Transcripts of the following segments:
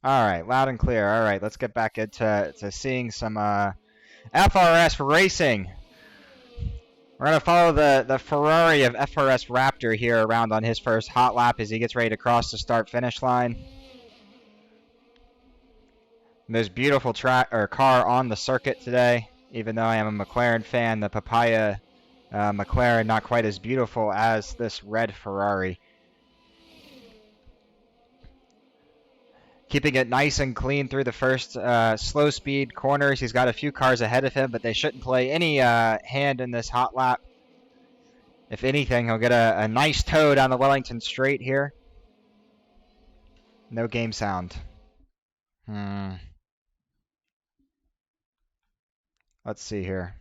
All right, loud and clear. All right, let's get back into seeing some FRS racing. We're going to follow the Ferrari of FRS Raptor here around on his first hot lap as he gets ready to cross the start-finish line. Most beautiful car on the circuit today. Even though I am a McLaren fan, the Papaya McLaren not quite as beautiful as this red Ferrari. Keeping it nice and clean through the first slow speed corners. He's got a few cars ahead of him, but they shouldn't play any hand in this hot lap. If anything, he'll get a nice tow down the Wellington straight here. No game sound. Let's see here.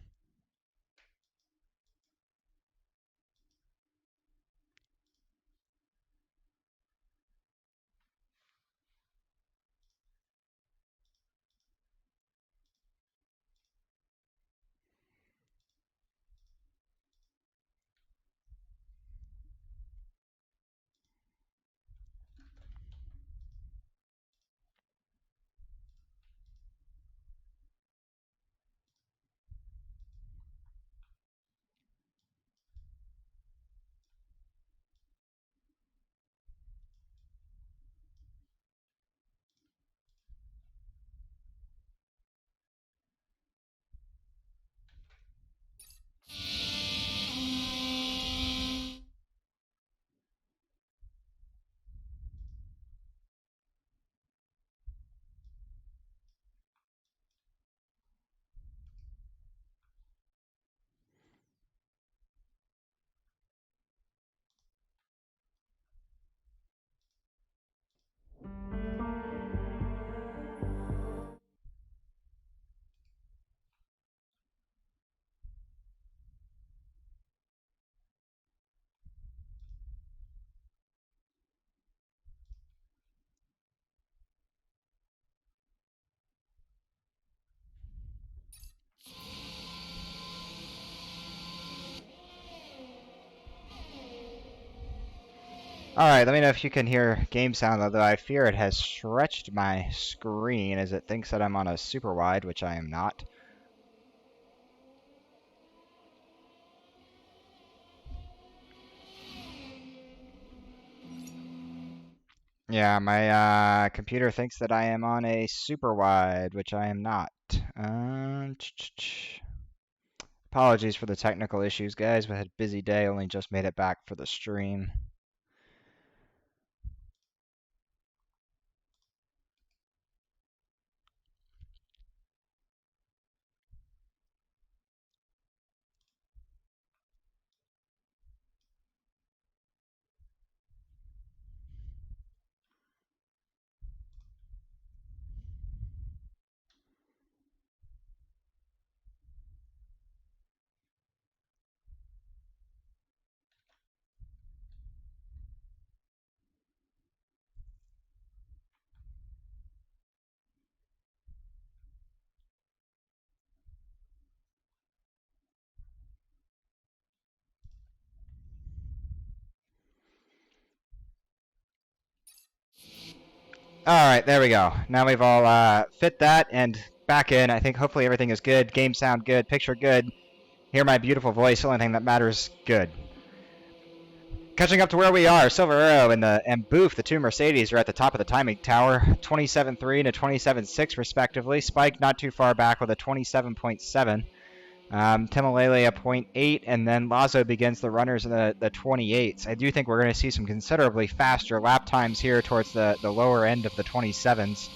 Alright, let me know if you can hear game sound, although I fear it has stretched my screen as it thinks that I'm on a super wide, which I am not. Yeah, my computer thinks that I am on a super wide, which I am not. Apologies for the technical issues, guys. We had a busy day, only just made it back for the stream. Alright, there we go. Now we've all fit that and back in. I think hopefully everything is good. Game sound good, picture good. Hear my beautiful voice, the only thing that matters, good. Catching up to where we are, Silver Arrow and Booth, the two Mercedes, are at the top of the timing tower, 27.3 and a 27.6 respectively. Spike not too far back with a 27.7. Timalele a 0.8, and then Lazo begins the runners in the 28s. I do think we're going to see some considerably faster lap times here towards the lower end of the 27s,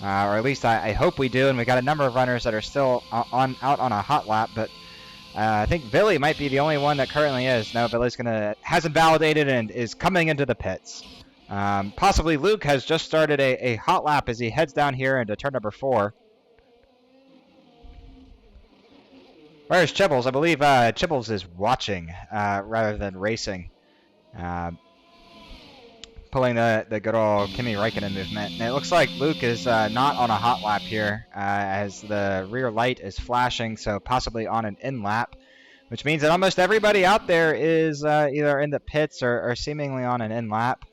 or at least I hope we do. And we got a number of runners that are still out on a hot lap, but I think Billy might be the only one that currently is. No, Billy's hasn't validated and is coming into the pits. Possibly Luke has just started a hot lap as he heads down here into turn number 4. Where's Chibbles? I believe Chibbles is watching rather than racing. Pulling the good old Kimi Räikkönen movement. And it looks like Luke is not on a hot lap here as the rear light is flashing, so possibly on an in lap, which means that almost everybody out there is either in the pits or seemingly on an in lap.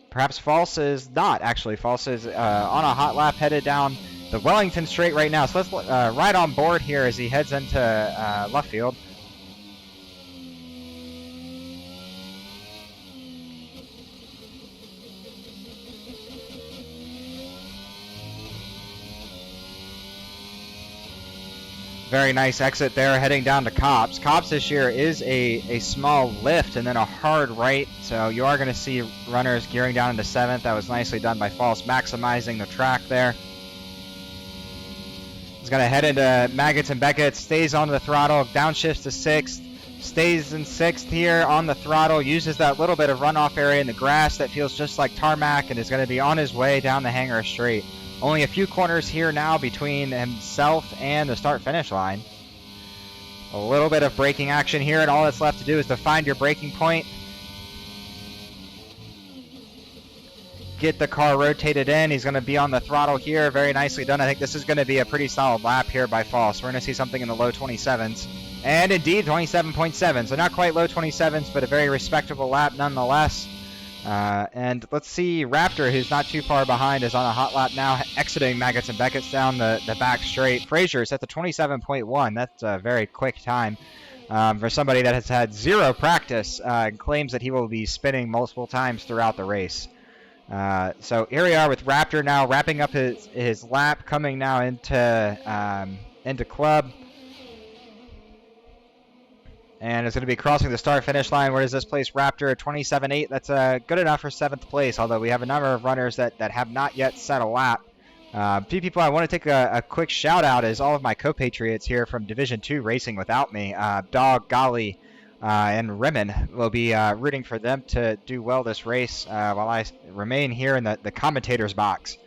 perhaps False is not, actually. False is on a hot lap headed down the Wellington straight right now. So let's ride on board here as he heads into left field. Very nice exit there, heading down to Copse. Copse this year is a small lift and then a hard right, so you are going to see runners gearing down into 7th. That was nicely done by False, maximizing the track there. He's going to head into Maggots and Beckett, stays on the throttle, downshifts to 6th, stays in 6th here on the throttle, uses that little bit of runoff area in the grass that feels just like tarmac, and is going to be on his way down the Hanger straight. Only a few corners here now between himself and the start-finish line. A little bit of braking action here, and all that's left to do is to find your braking point. Get the car rotated in. He's going to be on the throttle here. Very nicely done. I think this is going to be a pretty solid lap here by False. We're going to see something in the low 27s. And indeed, 27.7. So not quite low 27s, but a very respectable lap nonetheless. And let's see, Raptor, who's not too far behind, is on a hot lap now, exiting Maggots and Beckett's down the back straight. Frazier's at the 27.1. That's a very quick time for somebody that has had zero practice and claims that he will be spinning multiple times throughout the race. So here we are with Raptor now wrapping up his lap, coming now into club. And it's going to be crossing the start-finish line. Where does this place Raptor at 27.8? That's good enough for 7th place, although we have a number of runners that have not yet set a lap. A few people I want to take a quick shout-out is all of my co-patriots here from Division 2 racing without me. Dog, Golly, and Rimmon will be rooting for them to do well this race while I remain here in the commentator's box.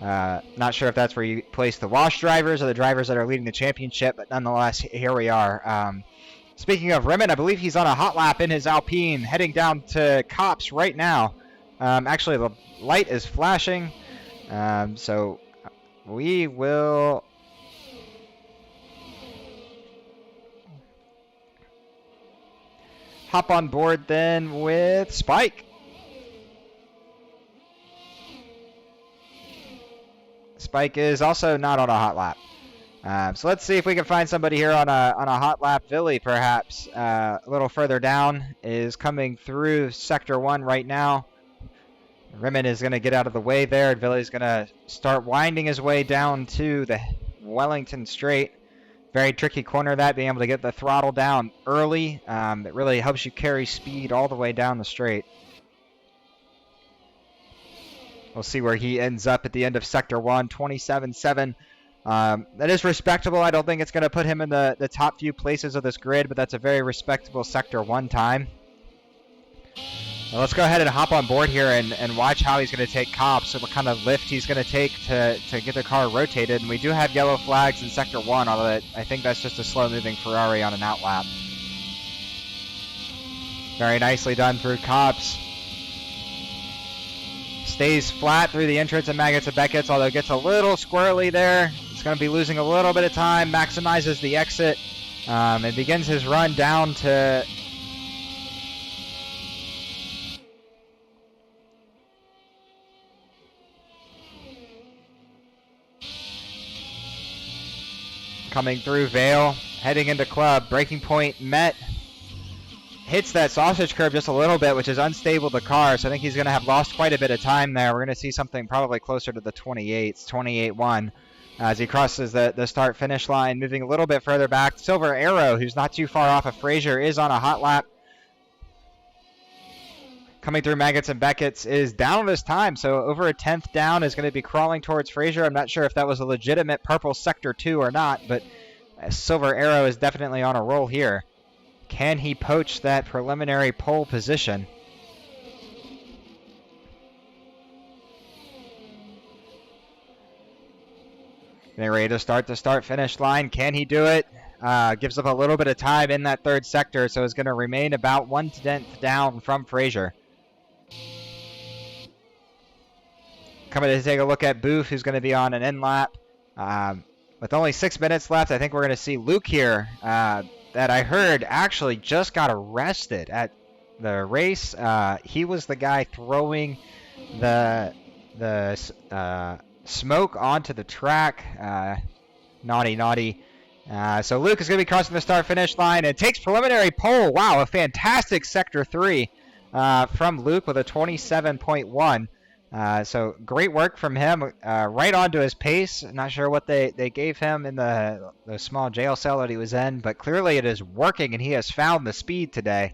Not sure if that's where you place the wash drivers or the drivers that are leading the championship, but nonetheless, here we are. Speaking of Rimmon, I believe he's on a hot lap in his Alpine, heading down to Copse right now. Actually, the light is flashing, so we will hop on board then with Spike. Spike is also not on a hot lap. So let's see if we can find somebody here on a hot lap. Villy, perhaps, a little further down, is coming through Sector 1 right now. Rimmon is going to get out of the way there. Villy's going to start winding his way down to the Wellington straight. Very tricky corner that, being able to get the throttle down early. It really helps you carry speed all the way down the straight. We'll see where he ends up at the end of Sector 1, 27.7. That is respectable. I don't think it's going to put him in the top few places of this grid, but that's a very respectable Sector 1 time. Well, let's go ahead and hop on board here and watch how he's going to take Copse and what kind of lift he's going to take to get the car rotated. And we do have yellow flags in Sector 1, although I think that's just a slow-moving Ferrari on an outlap. Very nicely done through Copse. Stays flat through the entrance of Maggots and Beckett's, although it gets a little squirrely there. He's going to be losing a little bit of time, maximizes the exit, and begins his run down to coming through Vale, heading into club. Braking point met. Hits that sausage curve just a little bit, which is unstable the car, so I think he's going to have lost quite a bit of time there. We're going to see something probably closer to the 28s, 28.1, as he crosses the start-finish line, moving a little bit further back. Silver Arrow, who's not too far off of Frazier, is on a hot lap. Coming through Maggots and Beckett's, is down this time, so over a 10th down, is going to be crawling towards Frazier. I'm not sure if that was a legitimate purple Sector 2 or not, but Silver Arrow is definitely on a roll here. Can he poach that preliminary pole position? Getting ready to start the start-finish line. Can he do it? Gives up a little bit of time in that third sector, so is going to remain about 1/10 down from Frazier. Coming to take a look at Booth, who's going to be on an end lap. With only 6 minutes left, I think we're going to see Luke here, that I heard actually just got arrested at the race. He was the guy throwing the smoke onto the track. Naughty, naughty. So Luke is going to be crossing the start-finish line and takes preliminary pole. Wow, a fantastic Sector 3 from Luke with a 27.1. So great work from him, right onto his pace. Not sure what they gave him in the small jail cell that he was in, but clearly it is working and he has found the speed today.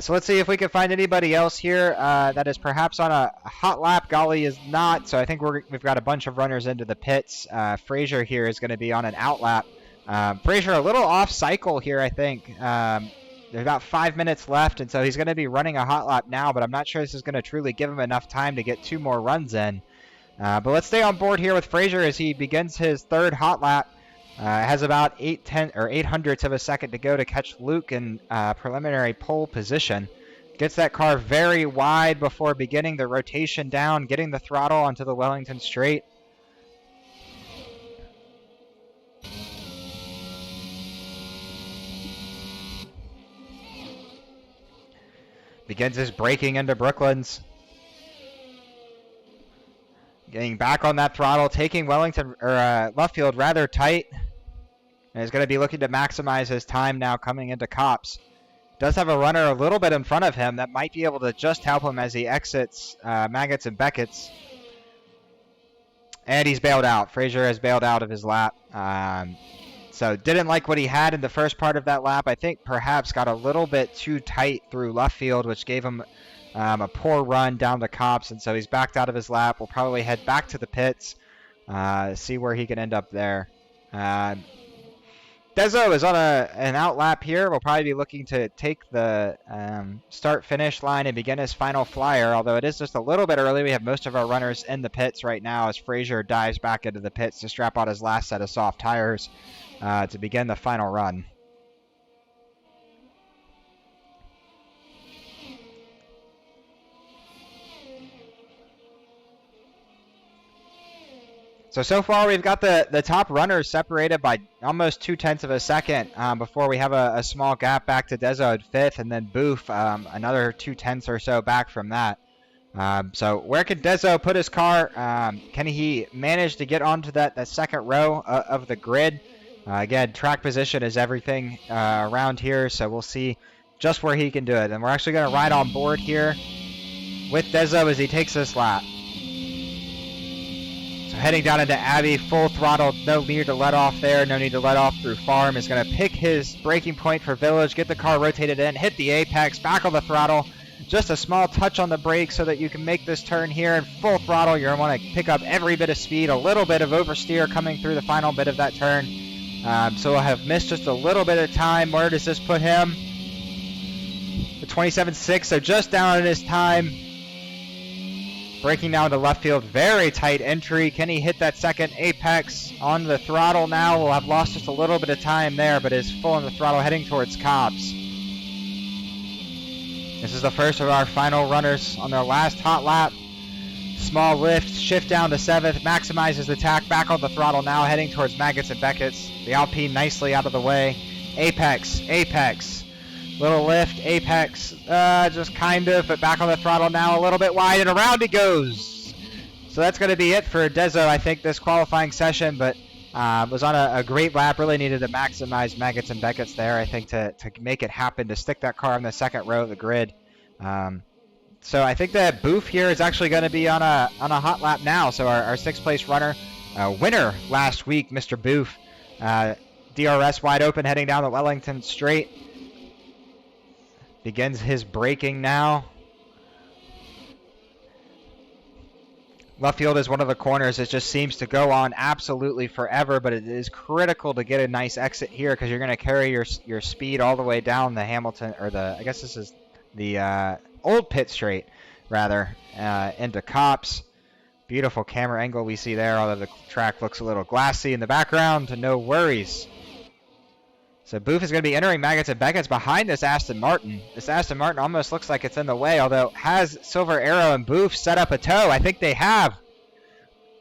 So let's see if we can find anybody else here that is perhaps on a hot lap. Golly is not, so I think we've got a bunch of runners into the pits. Frazier here is going to be on an out lap. Frazier a little off cycle here, I think. There's about 5 minutes left, and so he's going to be running a hot lap now, but I'm not sure this is going to truly give him enough time to get 2 more runs in. But let's stay on board here with Frazier as he begins his third hot lap. Has about 8/800ths of a second to go to catch Luke in preliminary pole position. Gets that car very wide before beginning the rotation down, getting the throttle onto the Wellington straight. Begins his braking into Brooklands. Getting back on that throttle, taking Wellington or Luffield rather tight. And is going to be looking to maximize his time now coming into Copse. Does have a runner a little bit in front of him that might be able to just help him as he exits Maggots and Beckett's. And he's bailed out. Frazier has bailed out of his lap. So didn't like what he had in the first part of that lap. I think perhaps got a little bit too tight through Luffield, which gave him a poor run down to Copse. And so he's backed out of his lap. We'll probably head back to the pits, see where he can end up there. Dezo is on an out lap here. We'll probably be looking to take the start-finish line and begin his final flyer, although it is just a little bit early. We have most of our runners in the pits right now as Frazier dives back into the pits to strap on his last set of soft tires to begin the final run. So far we've got the top runners separated by almost 0.2 of a second before we have a small gap back to Dezo at 5th, and then Boof another 0.2 or so back from that. So where can Dezo put his car? Can he manage to get onto that second row of the grid? Again, track position is everything around here, so we'll see just where he can do it. And we're actually going to ride on board here with Dezo as he takes this lap. So heading down into Abbey, full throttle, no need to let off there, no need to let off through Farm. Is going to pick his braking point for Village, get the car rotated in, hit the apex, back on the throttle. Just a small touch on the brake so that you can make this turn here in full throttle. You're going to want to pick up every bit of speed, a little bit of oversteer coming through the final bit of that turn. So we'll have missed just a little bit of time. Where does this put him? The 27.6, so just down in his time. Braking down to left field, very tight entry. Can he hit that second apex on the throttle now? We'll have lost just a little bit of time there, but is full on the throttle heading towards Copse. This is the first of our final runners on their last hot lap. Small lift, shift down to 7th, maximizes the tack, back on the throttle now, heading towards Maggots and Beckett's. The Alpine nicely out of the way. Apex, apex. Little lift, apex, just kind of, but back on the throttle now, a little bit wide, and around he goes. So that's going to be it for Dezo, I think, this qualifying session, but was on a great lap, really needed to maximize Maggots and Beckett's there, I think, to make it happen, to stick that car on the second row of the grid. So I think that Boof here is actually going to be on a hot lap now, so our 6th place runner, winner last week, Mr. Boof, DRS wide open, heading down the Wellington straight. Begins his braking now. Left field is one of the corners that just seems to go on absolutely forever, but it is critical to get a nice exit here because you're going to carry your speed all the way down the Hamilton, or I guess this is the old pit straight, rather, into Copse. Beautiful camera angle we see there, although the track looks a little glassy in the background. No worries. So Boof is going to be entering Maggots and Beckett's behind this Aston Martin. This Aston Martin almost looks like it's in the way, although has Silver Arrow and Boof set up a tow? I think they have.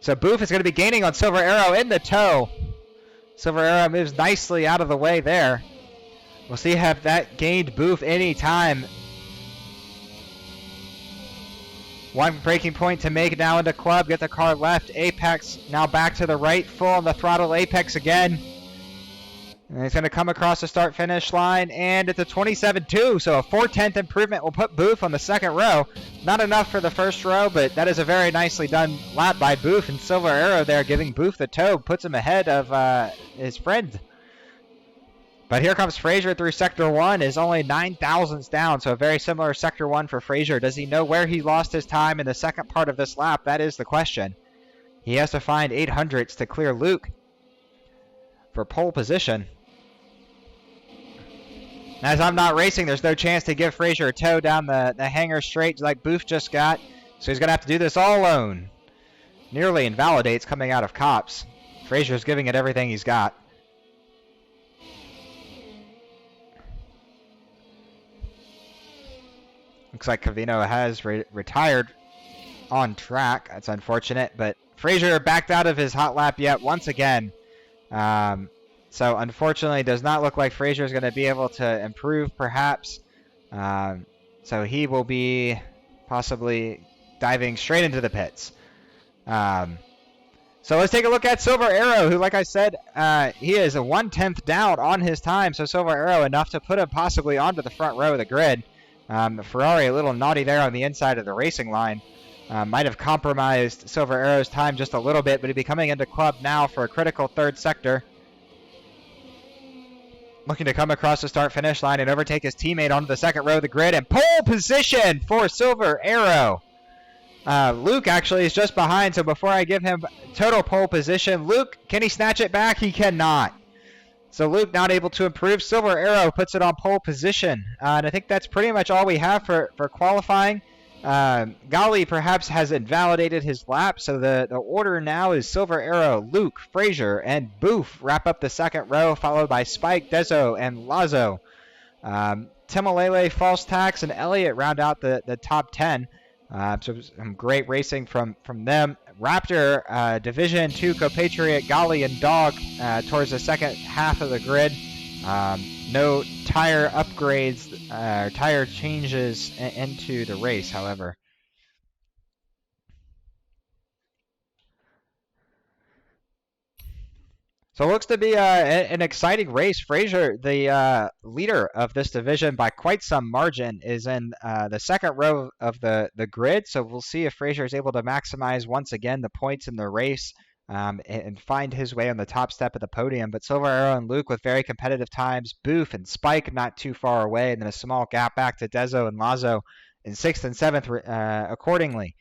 So Boof is going to be gaining on Silver Arrow in the tow. Silver Arrow moves nicely out of the way there. We'll see if that gained Boof any time. One braking point to make now into club. Get the car left. Apex now back to the right. Full on the throttle. Apex again. And he's going to come across the start-finish line, and it's a 27.2, so a 4/10 improvement will put Booth on the second row. Not enough for the first row, but that is a very nicely done lap by Booth, and Silver Arrow there giving Booth the toe, puts him ahead of his friend. But here comes Frazier through Sector 1, is only 9 thousandths down, so a very similar Sector 1 for Frazier. Does he know where he lost his time in the second part of this lap? That is the question. He has to find 8 hundredths to clear Luke for pole position. As I'm not racing, there's no chance to give Frazier a toe down the hanger straight like Booth just got. So he's going to have to do this all alone. Nearly invalidates coming out of Cops. Frazier's giving it everything he's got. Looks like Covino has retired on track. That's unfortunate, but Frazier backed out of his hot lap yet once again. So unfortunately, does not look like Frazier is going to be able to improve, perhaps. So he will be possibly diving straight into the pits. So let's take a look at Silver Arrow, who, like I said, he is a 1/10 down on his time. So Silver Arrow enough to put him possibly onto the front row of the grid. The Ferrari a little naughty there on the inside of the racing line. Might have compromised Silver Arrow's time just a little bit, but he'll be coming into club now for a critical third sector. Looking to come across the start-finish line and overtake his teammate onto the second row of the grid. And pole position for Silver Arrow. Luke actually is just behind, so before I give him total pole position, Luke, can he snatch it back? He cannot. So Luke not able to improve. Silver Arrow puts it on pole position. And I think that's pretty much all we have for qualifying. Gali perhaps has invalidated his lap, so the order now is Silver Arrow, Luke, Frazier, and Booth wrap up the second row, followed by Spike, Dezo, and Lazo. Timalele, False Tax, and Elliott round out the top 10. So some great racing from them. Raptor, Division 2 compatriot Gali and Dog towards the second half of the grid. No tire upgrades, tire changes into the race, however. So it looks to be an exciting race. Frazier, the leader of this division by quite some margin, is in the second row of the grid. So we'll see if Frazier is able to maximize once again the points in the race. And find his way on the top step of the podium. But Silver Arrow and Luke with very competitive times. Booth and Spike not too far away. And then a small gap back to Dezo and Lazo in 6th and 7th accordingly.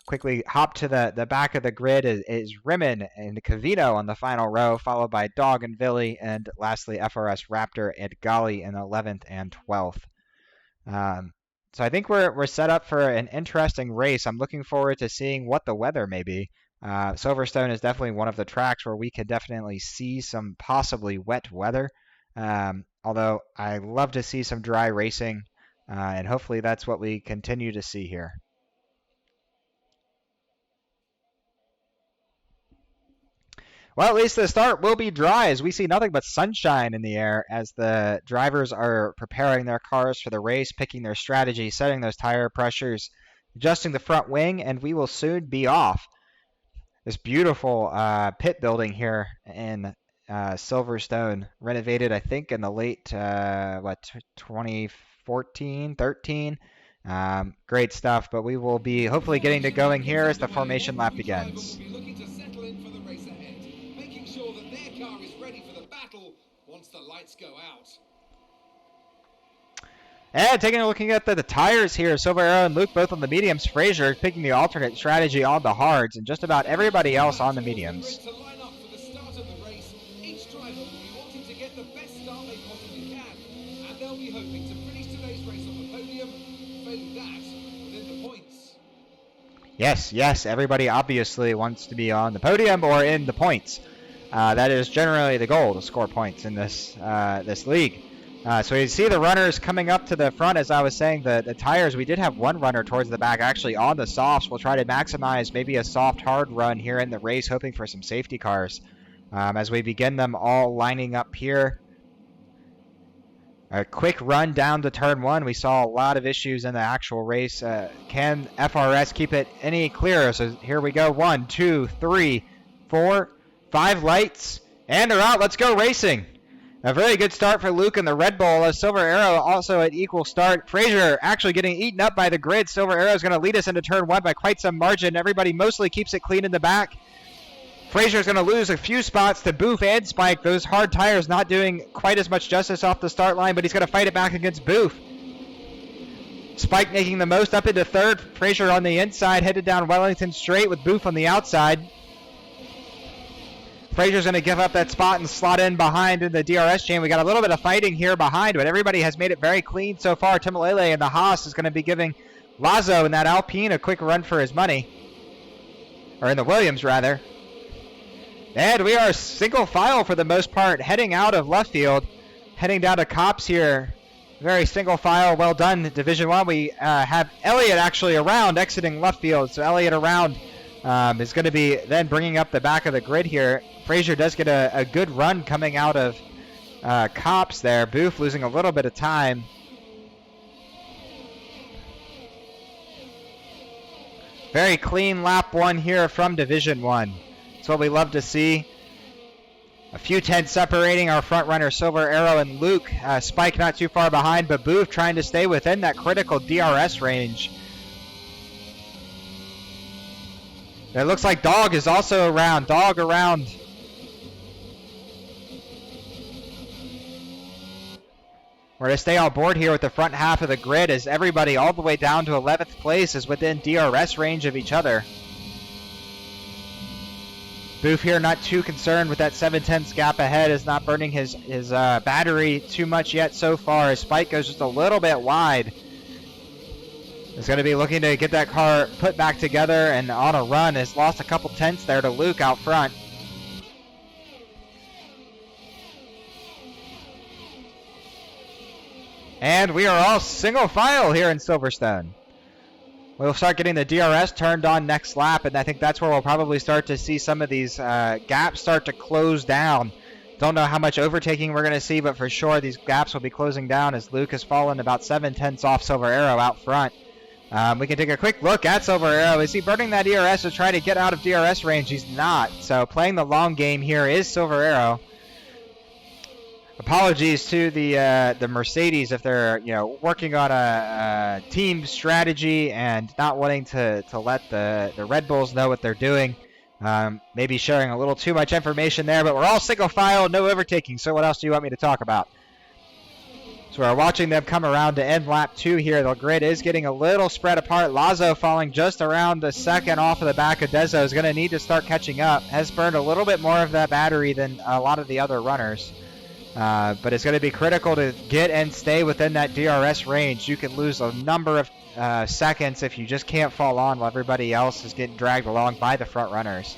Quickly hop to the back of the grid is Rimmon and Covino on the final row, followed by Dog and Billy, and lastly FRS Raptor and Gali in 11th and 12th. So I think we're set up for an interesting race. I'm looking forward to seeing what the weather may be. Silverstone is definitely one of the tracks where we could definitely see some possibly wet weather. Although I love to see some dry racing, and hopefully that's what we continue to see here. Well, at least the start will be dry as we see nothing but sunshine in the air as the drivers are preparing their cars for the race, picking their strategy, setting those tire pressures, adjusting the front wing, and we will soon be off. This beautiful pit building here in Silverstone, renovated, I think, in the late, 2014, 13. Great stuff, but we will be hopefully getting to going here as the formation lap begins. Making sure that their car is ready for the battle once the lights go out. And taking a look at the tires here, Silver Arrow and Luke both on the mediums. Frazier picking the alternate strategy on the hards, and just about everybody else on the mediums. To line up for the start of the race, each driver will be wanting to get the best start they possibly can, and they'll be hoping to finish today's race on the podium, failing that within the points. Yes, everybody obviously wants to be on the podium or in the points. That is generally the goal, to score points in this league. So you see the runners coming up to the front. As I was saying, the tires, we did have one runner towards the back actually on the softs. We'll try to maximize maybe a soft hard run here in the race, hoping for some safety cars as we begin them all lining up here. A quick run down to turn one. We saw a lot of issues in the actual race. Can FRS keep it any clearer? So here we go. 1, 2, 3, 4, 5 lights, and they're out. Let's go racing. A very good start for Luke and the Red Bull. Silver Arrow also at equal start. Frazier actually getting eaten up by the grid. Silver Arrow is going to lead us into turn one by quite some margin. Everybody mostly keeps it clean in the back. Frazier is going to lose a few spots to Boof and Spike. Those hard tires not doing quite as much justice off the start line, but he's going to fight it back against Boof. Spike making the most up into third. Frazier on the inside, headed down Wellington straight with Boof on the outside. Frazier's going to give up that spot and slot in behind in the DRS chain. We got a little bit of fighting here behind, but everybody has made it very clean so far. Timalele and the Haas is going to be giving Lazo in that Alpine a quick run for his money. Or in the Williams, rather. And we are single file for the most part, heading out of left field, heading down to Cops here. Very single file, well done. Division 1, we have Elliott actually around, exiting left field. So Elliott around is going to be then bringing up the back of the grid here. Frazier does get a good run coming out of Cops there. Boof losing a little bit of time. Very clean lap one here from Division 1. That's what we love to see. A few tenths separating our front runner Silver Arrow and Luke. Spike not too far behind, but Booth trying to stay within that critical DRS range. It looks like Dog is also around. Dog around. We're going to stay on board here with the front half of the grid as everybody all the way down to 11th place is within DRS range of each other. Boof here not too concerned with that 7/10 gap ahead, is not burning his battery too much yet so far as Spike goes just a little bit wide. Is going to be looking to get that car put back together and on a run. Has lost a couple tenths there to Luke out front. And we are all single file here in Silverstone. We'll start getting the DRS turned on next lap, and I think that's where we'll probably start to see some of these gaps start to close down. Don't know how much overtaking we're going to see, but for sure these gaps will be closing down as Luke has fallen about 7/10 off Silver Arrow out front. We can take a quick look at Silver Arrow. Is he burning that DRS to try to get out of DRS range? He's not. So playing the long game here is Silver Arrow. Apologies to the Mercedes if they're working on a team strategy and not wanting to let the Red Bulls know what they're doing. Maybe sharing a little too much information there, but we're all single file, no overtaking. So what else do you want me to talk about? So we're watching them come around to end lap 2 here. The grid is getting a little spread apart. Lazo falling just around the second off of the back of Dezo is going to need to start catching up. Has burned a little bit more of that battery than a lot of the other runners. But it's going to be critical to get and stay within that DRS range. You can lose a number of seconds if you just can't fall on while everybody else is getting dragged along by the front runners.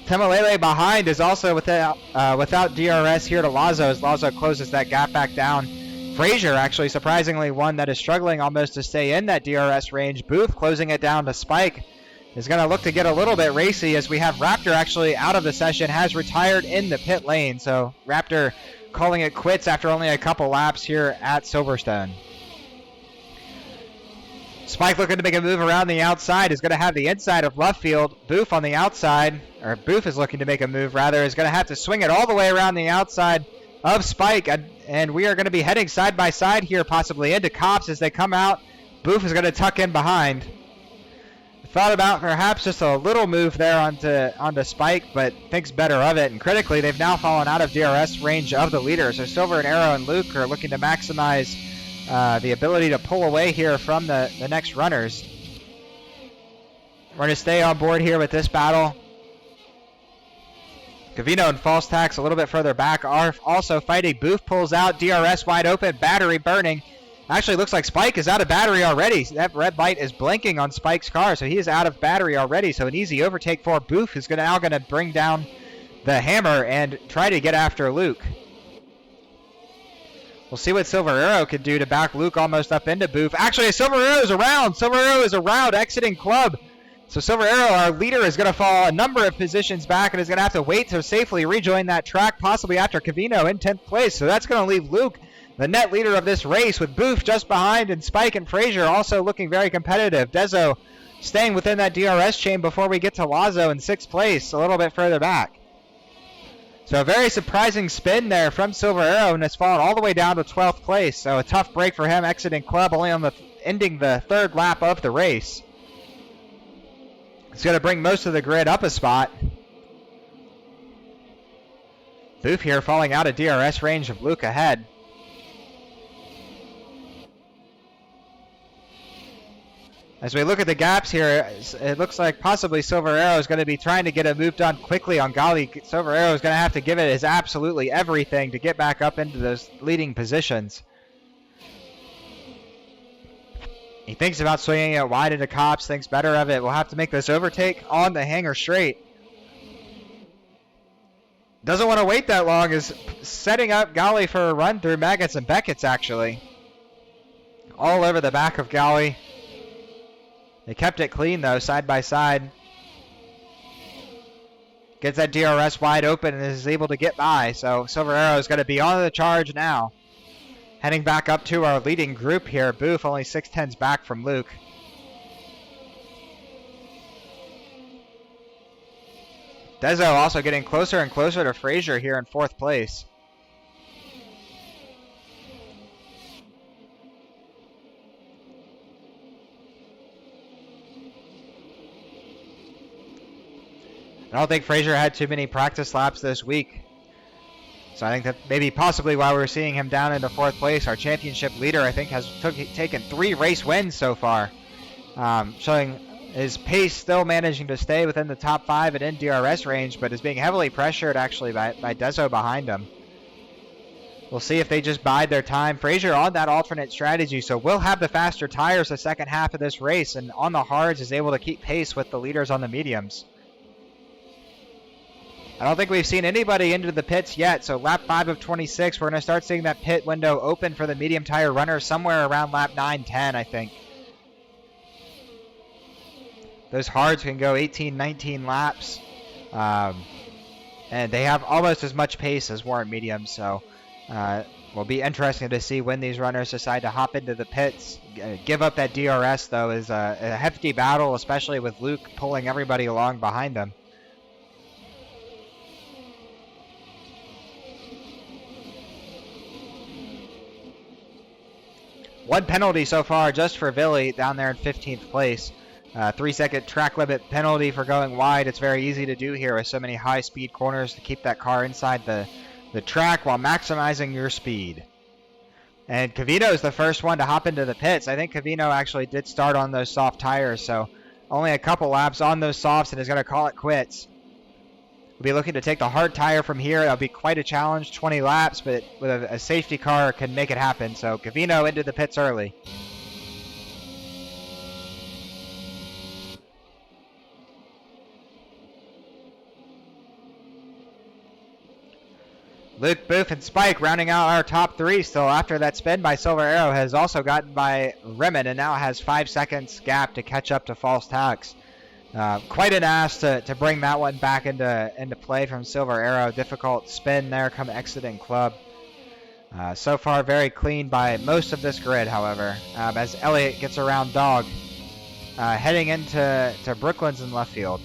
Temalele behind is also without DRS here to Lazo as Lazo closes that gap back down. Frazier actually surprisingly one that is struggling almost to stay in that DRS range. Booth closing it down to Spike is going to look to get a little bit racy as we have Raptor actually out of the session, has retired in the pit lane. So Raptor calling it quits after only a couple laps here at Silverstone. Spike looking to make a move around the outside, is going to have the inside of left field. Boof on the outside, or Boof is looking to make a move rather, is going to have to swing it all the way around the outside of Spike, and we are going to be heading side by side here, possibly into Cops as they come out. Boof is going to tuck in behind. Thought about perhaps just a little move there onto Spike, but thinks better of it. And critically, they've now fallen out of DRS range of the leaders. So Silver and Arrow and Luke are looking to maximize the ability to pull away here from the next runners. We're going to stay on board here with this battle. Cavino and False Tax a little bit further back are also fighting. Booth pulls out, DRS wide open, battery burning. Actually looks like Spike is out of battery already. That red light is blinking on Spike's car, so he is out of battery already. So an easy overtake for Booth, who's now going to bring down the hammer and try to get after Luke. We'll see what Silver Arrow can do to back Luke almost up into Booth. Actually, Silver Arrow is around. Silver Arrow is around, exiting club. So Silver Arrow, our leader, is going to fall a number of positions back and is going to have to wait to safely rejoin that track, possibly after Cavino in 10th place. So that's going to leave Luke the net leader of this race, with Booth just behind and Spike and Frazier also looking very competitive. Dezo staying within that DRS chain before we get to Lazo in 6th place, a little bit further back. So a very surprising spin there from Silver Arrow, and has fallen all the way down to 12th place. So a tough break for him, exiting club only on the ending the 3rd lap of the race. It's going to bring most of the grid up a spot. Booth here falling out of DRS range of Luke ahead. As we look at the gaps here, it looks like possibly Silver Arrow is going to be trying to get a move done quickly on Gali. Silver Arrow is going to have to give it his absolutely everything to get back up into those leading positions. He thinks about swinging it wide into Cops, thinks better of it. We'll have to make this overtake on the hanger straight. Doesn't want to wait that long, is setting up Gali for a run through Maggots and Beckett's actually. All over the back of Gali. They kept it clean though, side by side. Gets that DRS wide open and is able to get by. So Silver Arrow is going to be on the charge now. Heading back up to our leading group here. Booth only 6/10s back from Luke. Dezo also getting closer and closer to Frazier here in 4th place. I don't think Frazier had too many practice laps this week. So I think that maybe possibly why we're seeing him down into 4th place. Our championship leader, I think, has taken 3 race wins so far. Showing his pace still managing to stay within the top 5 and in DRS range, but is being heavily pressured actually by Dezo behind him. We'll see if they just bide their time. Frazier on that alternate strategy, so we'll have the faster tires the second half of this race, and on the hards is able to keep pace with the leaders on the mediums. I don't think we've seen anybody into the pits yet, so lap 5 of 26, we're going to start seeing that pit window open for the medium tire runners somewhere around lap 9-10, I think. Those hards can go 18, 19 laps, and they have almost as much pace as Warren mediums, so will be interesting to see when these runners decide to hop into the pits. Give up that DRS, though, is a hefty battle, especially with Luke pulling everybody along behind them. One penalty so far just for Billy down there in 15th place. 3-second track limit penalty for going wide. It's very easy to do here with so many high-speed corners to keep that car inside the track while maximizing your speed. And Cavino is the first one to hop into the pits. I think Cavino actually did start on those soft tires, so only a couple laps on those softs and is going to call it quits. We'll be looking to take the hard tire from here. That'll be quite a challenge, 20 laps, but with a safety car can make it happen. So Cavino into the pits early. Luke, Booth, and Spike rounding out our top 3 still after that spin by Silver Arrow has also gotten by Rimmon and now has 5 seconds gap to catch up to False Tax. Quite an ask to bring that one back into play from Silver Arrow. Difficult spin there come exiting club. So far very clean by most of this grid, however, as Elliott gets around Dog, heading into Brooklands in left field.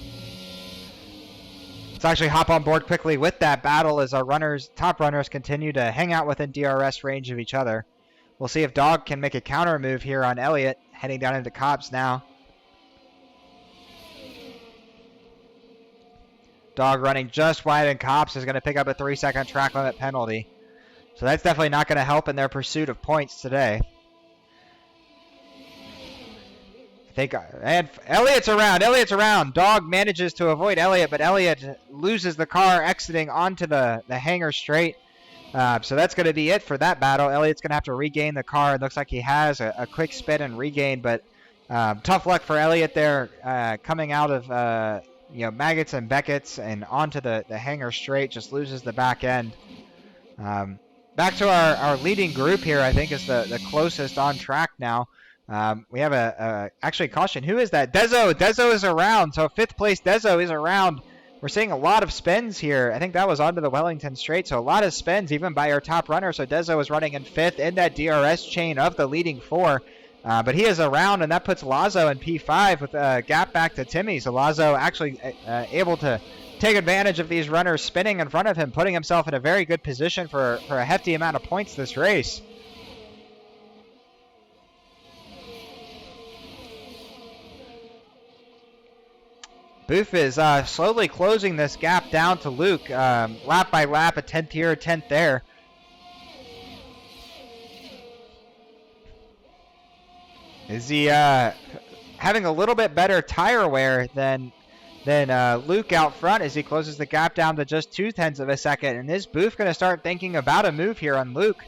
Let's actually hop on board quickly with that battle as our top runners continue to hang out within DRS range of each other. We'll see if Dog can make a counter move here on Elliott, heading down into Cobbs now. Dog running just wide in Cops is going to pick up a 3-second track limit penalty. So that's definitely not going to help in their pursuit of points today. And Elliott's around. Dog manages to avoid Elliott, but Elliott loses the car exiting onto the hanger straight. So that's going to be it for that battle. Elliott's going to have to regain the car. It looks like he has a quick spin and regain, but tough luck for Elliott there, coming out of Maggots and Beckett's and onto the hanger straight, just loses the back end. Back to our leading group here, I think is the closest on track now. We have actually caution. Who is that? Dezo is around. So 5th place Dezo is around We're seeing a lot of spins here. I think that was onto the Wellington straight, so a lot of spins even by our top runner. So Dezo is running in 5th in that DRS chain of the leading 4. But he is around, and that puts Lazo in P5 with a gap back to Timmy. So Lazo actually able to take advantage of these runners spinning in front of him, putting himself in a very good position for a hefty amount of points this race. Boof is slowly closing this gap down to Luke, lap by lap, a 10th here, a 10th there. Is he having a little bit better tire wear than Luke out front as he closes the gap down to just 0.2 of a second? And is Boof going to start thinking about a move here on Luke?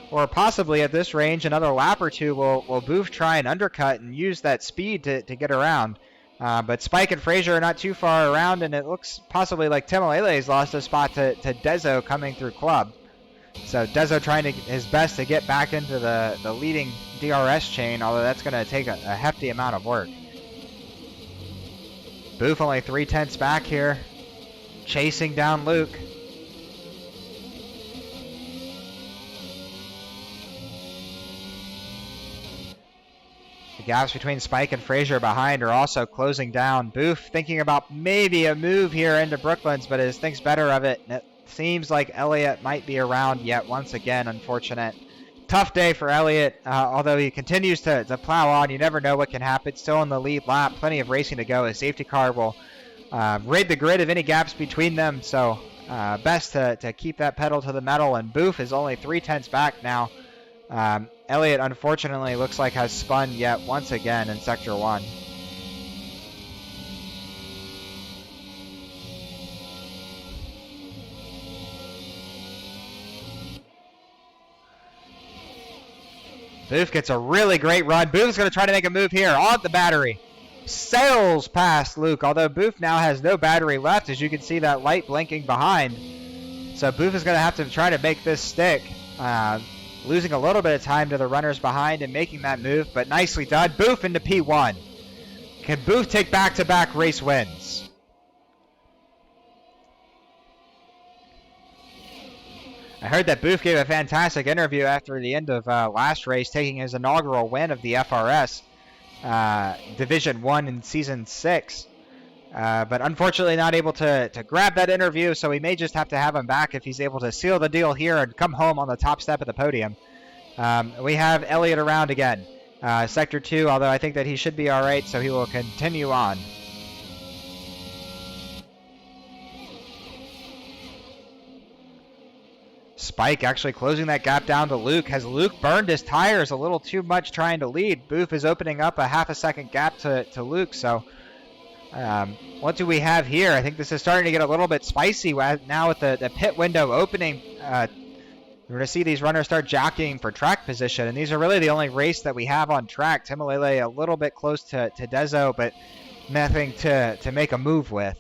Or possibly at this range, another lap or two, will Boof try and undercut and use that speed to get around? But Spike and Frazier are not too far around, and it looks possibly like Timalele's lost a spot to Dezo coming through club. So Dezo trying his best to get back into the leading DRS chain, although that's going to take a hefty amount of work. Boof only 0.3 back here, chasing down Luke. The gaps between Spike and Frazier behind are also closing down. Boof thinking about maybe a move here into Brooklands, but thinks better of it. It seems like Elliott might be around yet once again. Unfortunate. Tough day for Elliott, although he continues to plow on. You never know what can happen. Still in the lead lap. Plenty of racing to go. His safety car will rid the grid of any gaps between them. So best to keep that pedal to the metal. And Boof is only 0.3 back now. Elliott, unfortunately, looks like has spun yet once again in Sector 1. Boof gets a really great run. Boof's going to try to make a move here on the battery. Sails past Luke, although Boof now has no battery left, as you can see that light blinking behind. So Boof is going to have to try to make this stick. Losing a little bit of time to the runners behind and making that move, but nicely done. Boof into P1. Can Boof take back-to-back race wins? I heard that Boof gave a fantastic interview after the end of last race, taking his inaugural win of the FRS Division 1 in Season 6. But unfortunately not able to grab that interview, so we may just have to have him back if he's able to seal the deal here and come home on the top step of the podium. We have Elliott around again. Sector 2, although I think that he should be all right, so he will continue on. Spike actually closing that gap down to Luke. Has Luke burned his tires a little too much trying to lead? Boof is opening up a half a second gap to Luke, so... what do we have here? I think this is starting to get a little bit spicy now with the pit window opening. We're going to see these runners start jockeying for track position, and these are really the only race that we have on track. Timalele a little bit close to Dezo, but nothing to make a move with.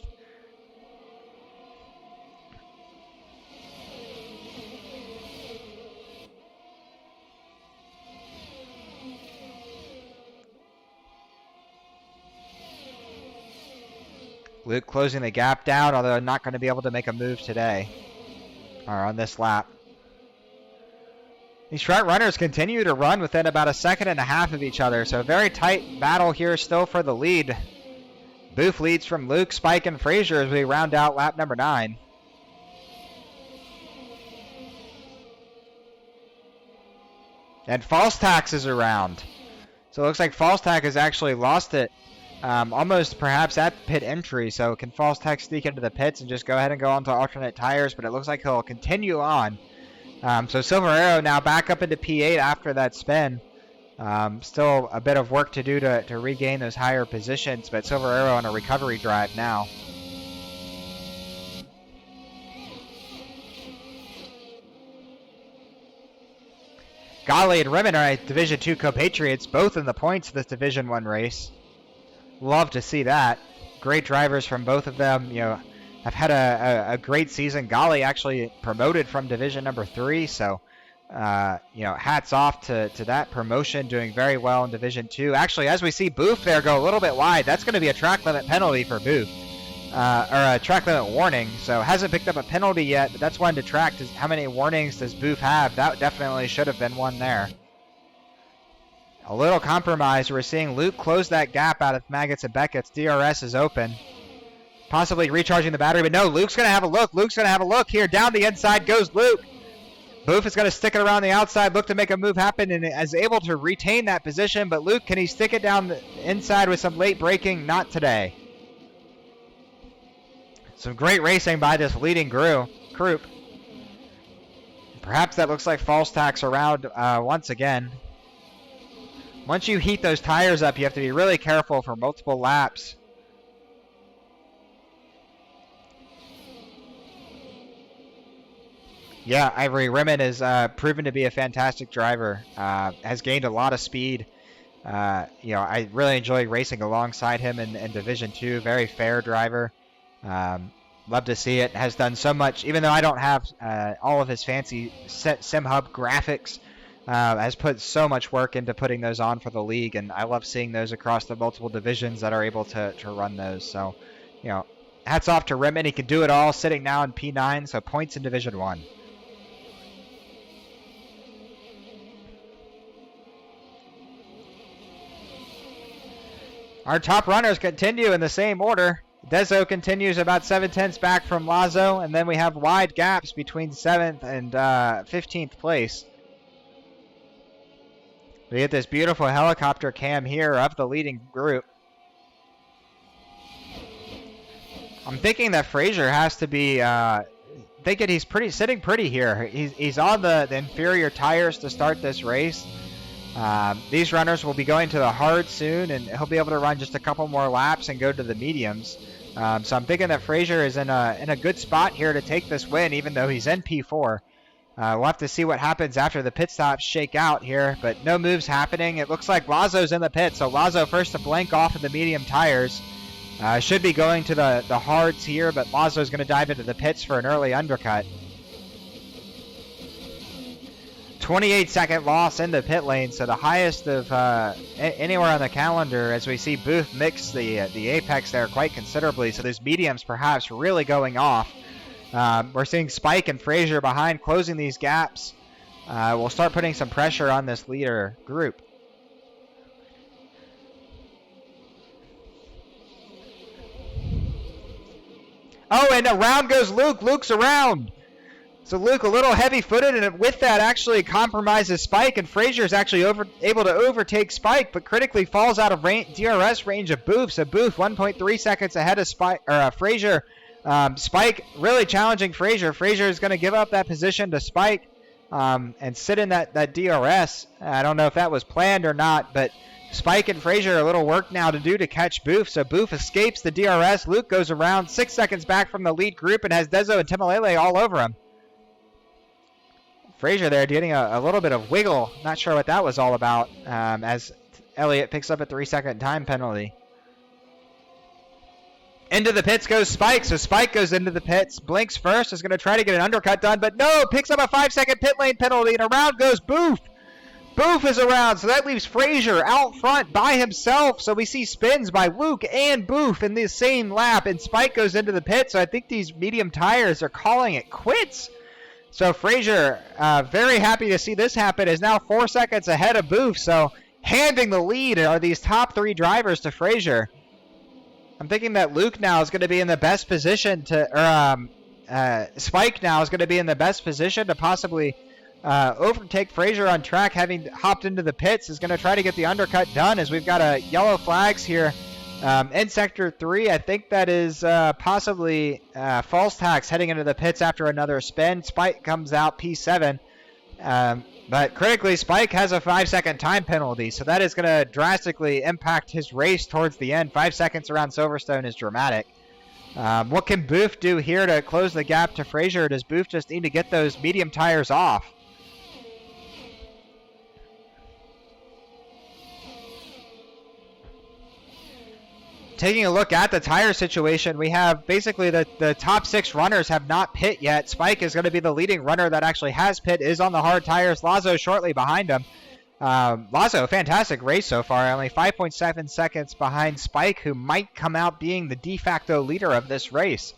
Luke closing the gap down, although not going to be able to make a move today, or on this lap. These front runners continue to run within about 1.5 seconds of each other, so a very tight battle here still for the lead. Boof leads from Luke, Spike, and Frazier as we round out lap number 9. And False Tax is around. So it looks like False Tax has actually lost it. Almost perhaps at pit entry, so can False Tax sneak into the pits and just go ahead and go onto alternate tires, but it looks like he'll continue on. So Silver Arrow now back up into P8 after that spin. Still a bit of work to do to regain those higher positions, but Silver Arrow on a recovery drive now. Golly and Rimmon are Division 2 compatriots, both in the points of this Division 1 race. Love to see that. Great drivers from both of them. You know, have had a great season. Golly actually promoted from Division number 3, so you know, hats off to that promotion. Doing very well in Division 2. Actually, as we see Boof there go a little bit wide, that's going to be a track limit penalty for Boof. or a track limit warning, so hasn't picked up a penalty yet, but that's one to track. How many warnings does Booth have? That definitely should have been one there. A little compromise. We're seeing Luke close that gap out of Maggots and Beckett's. DRS is open. Possibly recharging the battery, but no, Luke's going to have a look. Luke's going to have a look here. Down the inside goes Luke. Booth is going to stick it around the outside, look to make a move happen, and is able to retain that position. But Luke, can he stick it down the inside with some late braking? Not today. Some great racing by this leading group. Perhaps that looks like false tacks around once again. Once you heat those tires up, you have to be really careful for multiple laps. Yeah, Ivory Rimmon is proven to be a fantastic driver. Has gained a lot of speed. I really enjoy racing alongside him in Division 2. Very fair driver. Love to see it. Has done so much, even though I don't have all of his fancy SimHub graphics. Has put so much work into putting those on for the league, and I love seeing those across the multiple divisions that are able to run those. So, hats off to Rimmon. He can do it all, sitting now in P9, so points in Division 1. Our top runners continue in the same order. Dezo continues about 7/10 back from Lazo, and then we have wide gaps between 7th and 15th place. We get this beautiful helicopter cam here of the leading group. I'm thinking that Frazier has to be thinking he's sitting pretty here. He's on the inferior tires to start this race. These runners will be going to the hard soon, and he'll be able to run just a couple more laps and go to the mediums. So I'm thinking that Frazier is in a good spot here to take this win, even though he's in P4. We'll have to see what happens after the pit stops shake out here, but no moves happening. It looks like Lazo's in the pit, so Lazo first to blank off of the medium tires. Should be going to the hards here, but Lazo's going to dive into the pits for an early undercut. 28-second loss in the pit lane, so the highest of anywhere on the calendar, as we see Booth mix the apex there quite considerably, so those mediums perhaps really going off. We're seeing Spike and Frazier behind, closing these gaps. We'll start putting some pressure on this leader group. Oh, and around goes Luke. Luke's around. So Luke a little heavy-footed, and with that actually compromises Spike, and Frazier is actually able to overtake Spike, but critically falls out of DRS range of Booth. So Booth 1.3 seconds ahead of Frazier. Spike really challenging Frazier. Frazier is going to give up that position to Spike and sit in that DRS. I don't know if that was planned or not, but Spike and Frazier a little work now to do to catch Booth. So Booth escapes the DRS. Luke goes around 6 seconds back from the lead group and has Dezo and Timalele all over him. Frazier there getting a little bit of wiggle. Not sure what that was all about as Elliott picks up a 3-second time penalty. Into the pits goes Spike. So Spike goes into the pits. Blinks first. Is going to try to get an undercut done. But no, picks up a 5-second pit lane penalty. And around goes Booth. Booth is around. So that leaves Frazier out front by himself. So we see spins by Luke and Booth in the same lap. And Spike goes into the pit. So I think these medium tires are calling it quits. So Frazier, very happy to see this happen, is now 4 seconds ahead of Booth. So handing the lead are these top 3 drivers to Frazier. I'm thinking that Luke now is going to be in the best position Spike now is going to be in the best position to possibly overtake Frazier on track, having hopped into the pits. Is going to try to get the undercut done as we've got yellow flags here. In Sector 3, I think that is possibly false tacks heading into the pits after another spin. Spike comes out P7. But critically, Spike has a 5-second time penalty, so that is going to drastically impact his race towards the end. 5 seconds around Silverstone is dramatic. What can Booth do here to close the gap to Frazier? Does Booth just need to get those medium tires off? Taking a look at the tire situation, we have basically the top 6 runners have not pit yet. Spike is going to be the leading runner that actually has pit, is on the hard tires. Lazo shortly behind him. Lazo, fantastic race so far, only 5.7 seconds behind Spike, who might come out being the de facto leader of this race.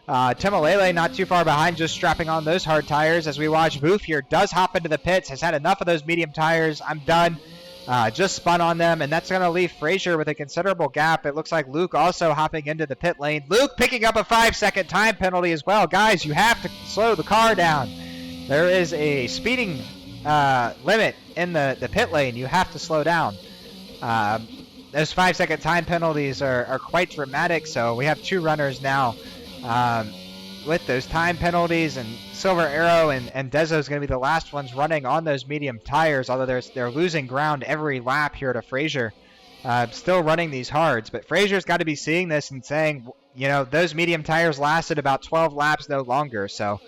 Timalele not too far behind, just strapping on those hard tires as we watch Boof here does hop into the pits, has had enough of those medium tires. I'm done. Just spun on them, and that's going to leave Frazier with a considerable gap. It looks like Luke also hopping into the pit lane. Luke picking up a 5-second time penalty as well. Guys, you have to slow the car down. There is a speeding limit in the pit lane. You have to slow down. Those 5-second time penalties are quite dramatic, so we have 2 runners now with those time penalties, and Silver Arrow and Dezo is going to be the last ones running on those medium tires, although they're losing ground every lap here to Frazier. Still running these hards, but Frazier's got to be seeing this and saying, you know, those medium tires lasted about 12 laps no longer, so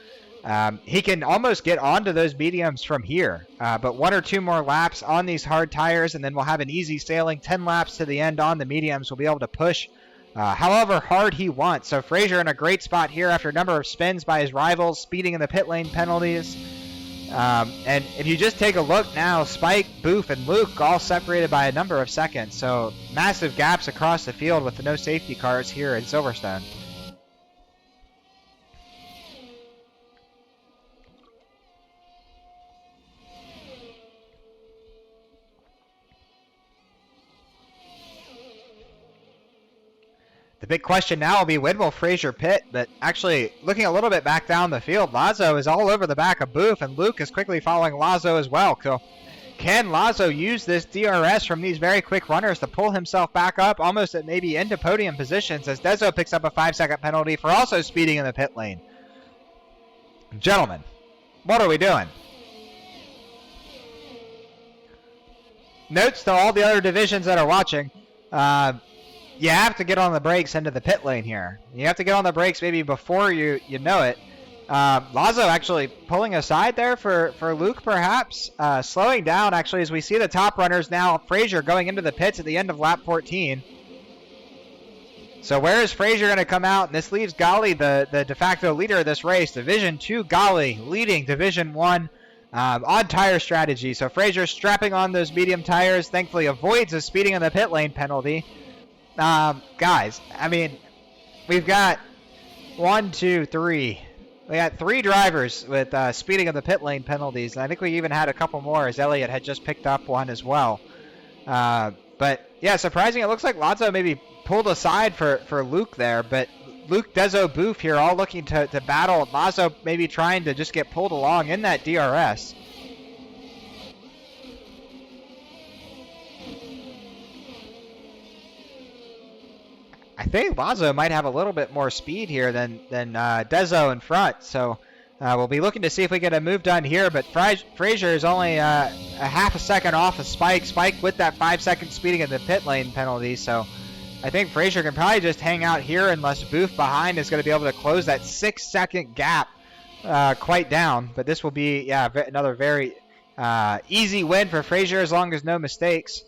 he can almost get onto those mediums from here, but 1 or 2 more laps on these hard tires, and then we'll have an easy sailing 10 laps to the end on the mediums. We'll be able to push however hard he wants. So Frazier in a great spot here after a number of spins by his rivals, speeding in the pit lane penalties. And if you just take a look now, Spike, Boof, and Luke all separated by a number of seconds. So massive gaps across the field with the no safety cars here in Silverstone. The big question now will be, when will Frazier pit? But actually, looking a little bit back down the field, Lazo is all over the back of Boof, and Luke is quickly following Lazo as well. So can Lazo use this DRS from these very quick runners to pull himself back up, almost at maybe into podium positions, as Dezo picks up a 5-second penalty for also speeding in the pit lane? Gentlemen, what are we doing? Notes to all the other divisions that are watching. You have to get on the brakes into the pit lane here. You have to get on the brakes maybe before you know it. Lazo actually pulling aside there for Luke, perhaps. Slowing down, actually, as we see the top runners now. Frazier going into the pits at the end of lap 14. So where is Frazier going to come out? And this leaves Gali, the de facto leader of this race. Division 2 Gali leading Division 1 on tire strategy. So Frazier strapping on those medium tires. Thankfully avoids a speeding in the pit lane penalty. Guys, I mean, we've got 1, 2, 3. We got 3 drivers with speeding in the pit lane penalties, and I think we even had a couple more as Elliott had just picked up one as well. But yeah, surprising. It looks like Lazo maybe pulled aside for Luke there, but Luke, Dezo, Boof here all looking to battle. Lazo maybe trying to just get pulled along in that DRS. I think Lazo might have a little bit more speed here than Dezo in front, so we'll be looking to see if we get a move done here, but Frazier is only a half a second off of Spike. Spike with that 5-second speeding in the pit lane penalty, so I think Frazier can probably just hang out here unless Boof behind is going to be able to close that 6-second gap quite down, but this will be, yeah, another very easy win for Frazier as long as no mistakes.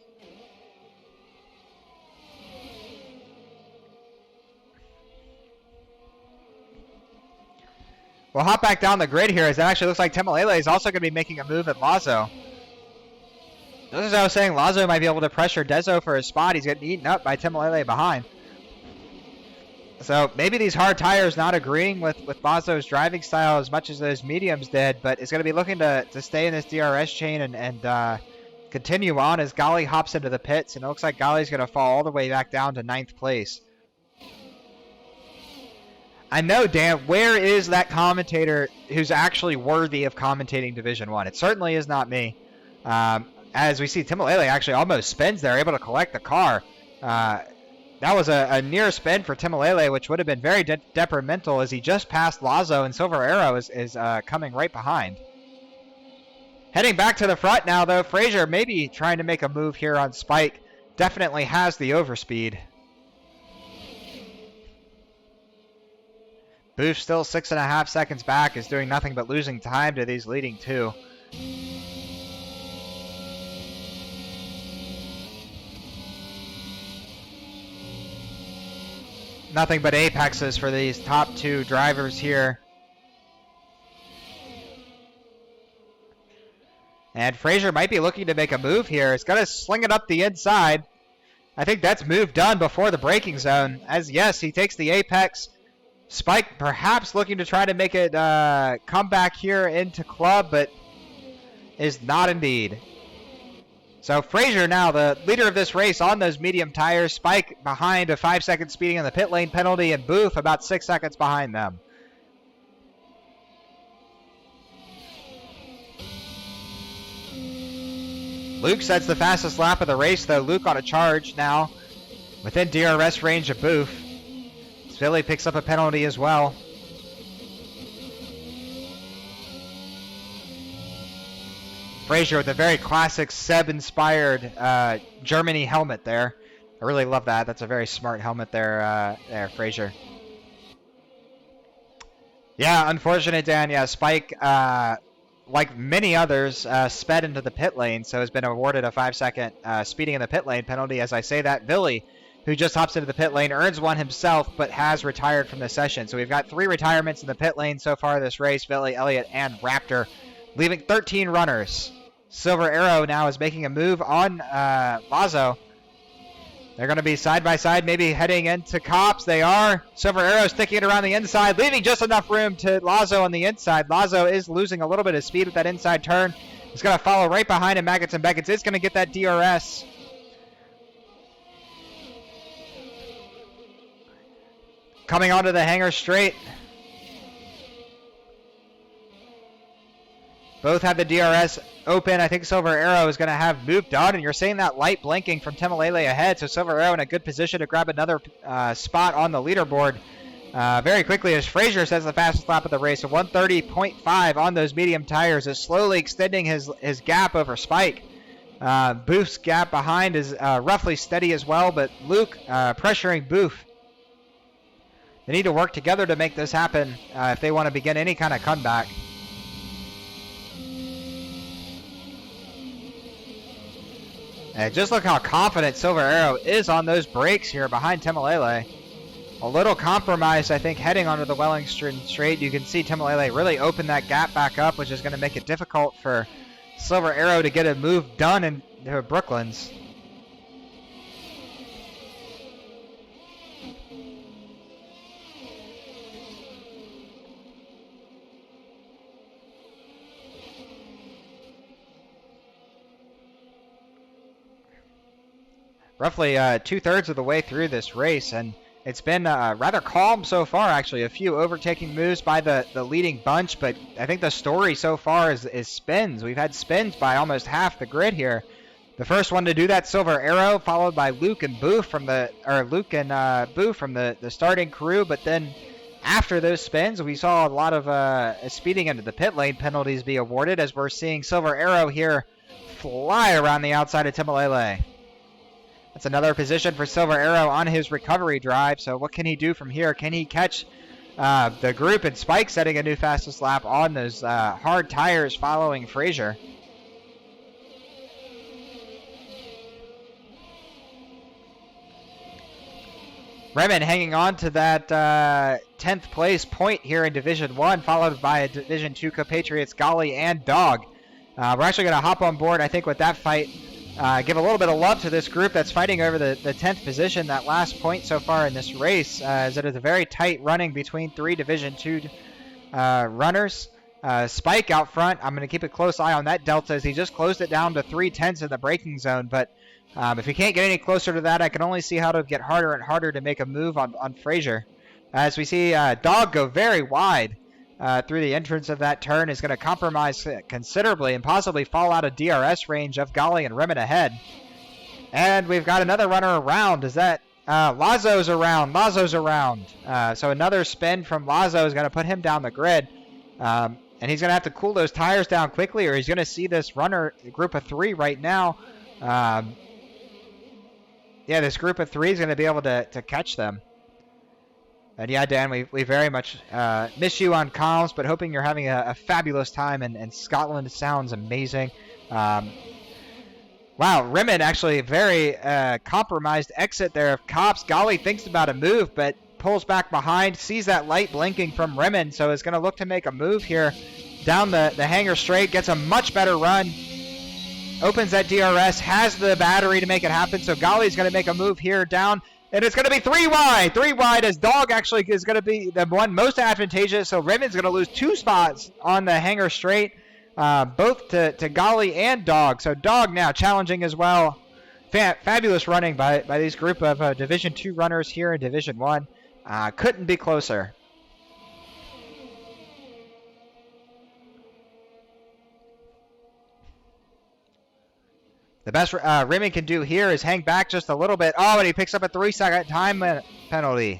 We'll hop back down the grid here as it actually looks like Timalele is also going to be making a move at Lazo. This is how I was saying Lazo might be able to pressure Dezo for his spot. He's getting eaten up by Timalele behind. So maybe these hard tires not agreeing with Lazo's driving style as much as those mediums did, but is going to be looking to stay in this DRS chain and continue on as Gali hops into the pits, and it looks like Gali's going to fall all the way back down to 9th place. I know, Dan, where is that commentator who's actually worthy of commentating Division 1? It certainly is not me. As we see, Timalele actually almost spins there, able to collect the car. That was a near spin for Timalele, which would have been very detrimental as he just passed Lazo, and Silver Arrow is coming right behind. Heading back to the front now, though, Frazier maybe trying to make a move here on Spike. Definitely has the overspeed. Boof still 6.5 seconds back, is doing nothing but losing time to these leading 2. Nothing but apexes for these top 2 drivers here. And Frazier might be looking to make a move here. He's going to sling it up the inside. I think that's move done before the braking zone. As yes, he takes the apex. Spike perhaps looking to try to make it come back here into club, but is not indeed. So Frazier now the leader of this race on those medium tires. Spike behind a 5-second speeding in the pit lane penalty, and Booth about 6 seconds behind them. Luke sets the fastest lap of the race, though. Luke on a charge now within DRS range of Booth. Philly picks up a penalty as well. Frazier with a very classic Seb-inspired Germany helmet there. I really love that. That's a very smart helmet there, Frazier. Yeah, unfortunate, Dan. Yeah, Spike, like many others, sped into the pit lane, so has been awarded a 5-second speeding in the pit lane penalty. As I say that, Billy, who just hops into the pit lane, earns one himself, but has retired from the session. So we've got 3 retirements in the pit lane so far this race, Billy, Elliott, and Raptor, leaving 13 runners. Silver Arrow now is making a move on Lazo. They're going to be side by side, maybe heading into Cops. They are. Silver Arrow sticking it around the inside, leaving just enough room to Lazo on the inside. Lazo is losing a little bit of speed with that inside turn. He's going to follow right behind him. Maggots and Beckett's is going to get that DRS. Coming onto the hanger straight. Both have the DRS open. I think Silver Arrow is going to have moved on, and you're seeing that light blinking from Temalele ahead, so Silver Arrow in a good position to grab another spot on the leaderboard very quickly as Frazier sets the fastest lap of the race. A 130.5 on those medium tires is slowly extending his gap over Spike. Booth's gap behind is roughly steady as well, but Luke pressuring Booth. They need to work together to make this happen if they want to begin any kind of comeback. And just look how confident Silver Arrow is on those brakes here behind Temalele. A little compromise, I think, heading onto the Wellington straight. You can see Temalele really open that gap back up, which is going to make it difficult for Silver Arrow to get a move done into Brooklands. Roughly 2/3 of the way through this race, and it's been rather calm so far, actually. A few overtaking moves by the leading bunch, but I think the story so far is spins. We've had spins by almost half the grid here. The first one to do that, Silver Arrow, followed by Luke and Boo from the starting crew, but then after those spins, we saw a lot of speeding into the pit lane penalties be awarded, as we're seeing Silver Arrow here fly around the outside of Temalele. That's another position for Silver Arrow on his recovery drive. So what can he do from here? Can he catch the group and Spike setting a new fastest lap on those hard tires following Frazier? Remen hanging on to that 10th place point here in Division 1, followed by a Division 2 compatriots Golly and Dog. We're actually going to hop on board, I think, with that fight. Give a little bit of love to this group that's fighting over the 10th position, that last point so far in this race, as it is a very tight running between 3 Division 2 runners. Spike out front, I'm going to keep a close eye on that delta as he just closed it down to 3/10 in the braking zone, but if he can't get any closer to that, I can only see how to get harder and harder to make a move on Frazier. As we see Dog go very wide through the entrance of that turn, is going to compromise considerably and possibly fall out of DRS range of Golly and Remen ahead. And we've got another runner around. Is that Lazo's around? Lazo's around. So another spin from Lazo is going to put him down the grid. And he's going to have to cool those tires down quickly, or he's going to see this runner group of 3 right now. Yeah, this group of 3 is going to be able to catch them. And yeah, Dan, we very much miss you on comms, but hoping you're having a fabulous time, and Scotland sounds amazing. Wow, Remen actually very compromised exit there of Cops. Golly thinks about a move, but pulls back behind, sees that light blinking from Remen, so is going to look to make a move here down the hanger straight, gets a much better run opens that DRS, has the battery to make it happen. So Golly's going to make a move here down. And it's going to be 3 wide. 3 wide as Dog actually is going to be the one most advantageous. So Rimmond's going to lose 2 spots on the hanger straight, both to Golly and Dog. So Dog now challenging as well. Fabulous running by these group of Division 2 runners here in Division 1. Couldn't be closer. The best Rimmond can do here is hang back just a little bit. Oh, and he picks up a 3-second time penalty.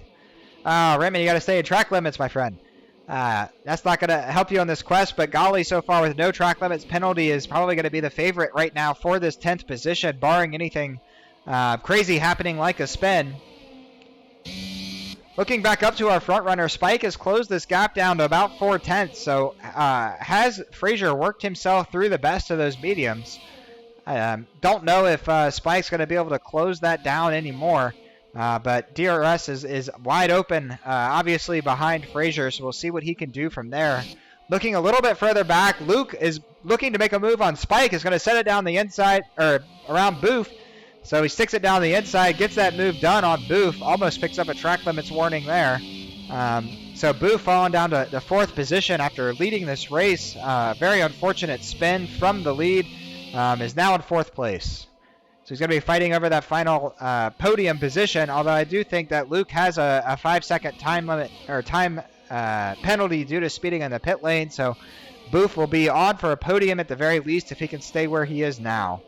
Rimmond, you got to stay in track limits, my friend. That's not going to help you on this quest, but Golly so far with no track limits penalty is probably going to be the favorite right now for this 10th position, barring anything crazy happening like a spin. Looking back up to our front runner, Spike has closed this gap down to about 4/10, so has Frazier worked himself through the best of those mediums. Don't know if Spike's going to be able to close that down anymore, but DRS is wide open, obviously behind Frazier, so we'll see what he can do from there. Looking a little bit further back, Luke is looking to make a move on Spike, is going to set it down the inside, or around Booth. So he sticks it down the inside, gets that move done on Booth, almost picks up a track limits warning there. So Booth falling down to the 4th position after leading this race. Very unfortunate spin from the lead. Is now in 4th place. So he's going to be fighting over that final podium position, although I do think that Luke has a 5-second time limit or time penalty due to speeding in the pit lane, so Booth will be on for a podium at the very least if he can stay where he is now.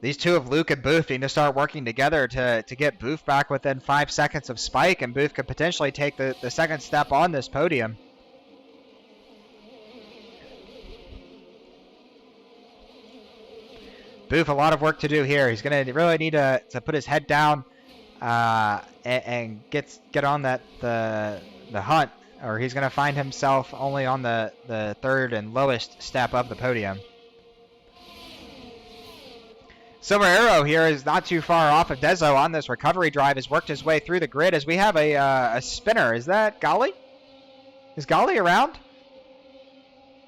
These two of Luke and Booth need to start working together to get Booth back within 5 seconds of Spike, and Booth could potentially take the second step on this podium. Booth, a lot of work to do here. He's going to really need to put his head down and get on the hunt, or he's going to find himself only on the 3rd and lowest step of the podium. Silver Arrow here is not too far off of Dezo on this recovery drive, has worked his way through the grid as we have a spinner. Is that Golly? Is Golly around?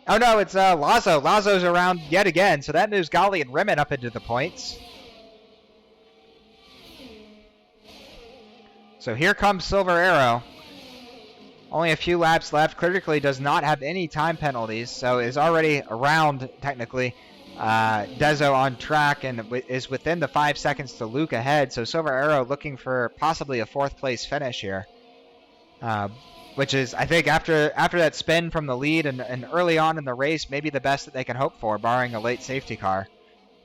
Oh no, it's Lazo. Lazo's around yet again, so that moves Golly and Rimmond up into the points. So here comes Silver Arrow. Only a few laps left. Critically does not have any time penalties, so is already around technically. Dezo on track and is within the 5 seconds to Luke ahead. So Silver Arrow looking for possibly a 4th place finish here, which is, I think, after that spin from the lead and early on in the race, maybe the best that they can hope for, barring a late safety car.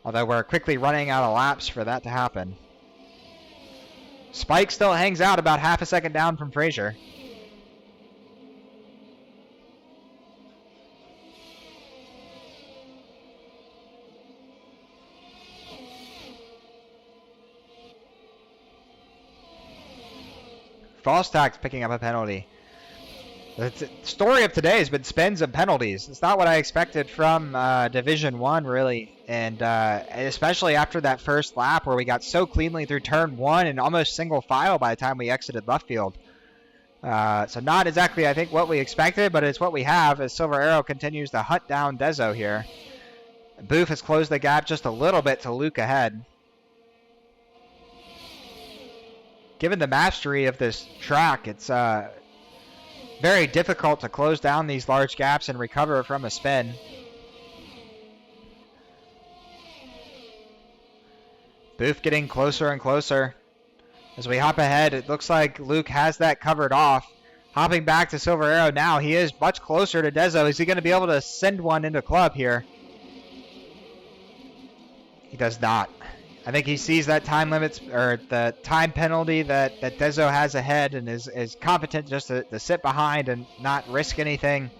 Although we're quickly running out of laps for that to happen. Spike still hangs out about half a second down from Frazier. False tax picking up a penalty. The story of today has been spins and penalties. It's not what I expected from Division 1, really. And especially after that first lap where we got so cleanly through turn 1 and almost single file by the time we exited left field. So not exactly, I think, what we expected, but it's what we have as Silver Arrow continues to hunt down Dezo here. Booth has closed the gap just a little bit to Luke ahead. Given the mastery of this track, it's very difficult to close down these large gaps and recover from a spin. Booth getting closer and closer. As we hop ahead, it looks like Luke has that covered off. Hopping back to Silver Arrow now, he is much closer to Dezo. Is he going to be able to send one into club here? He does not. I think he sees that time limits or the time penalty that Dezo has ahead and is competent just to sit behind and not risk anything,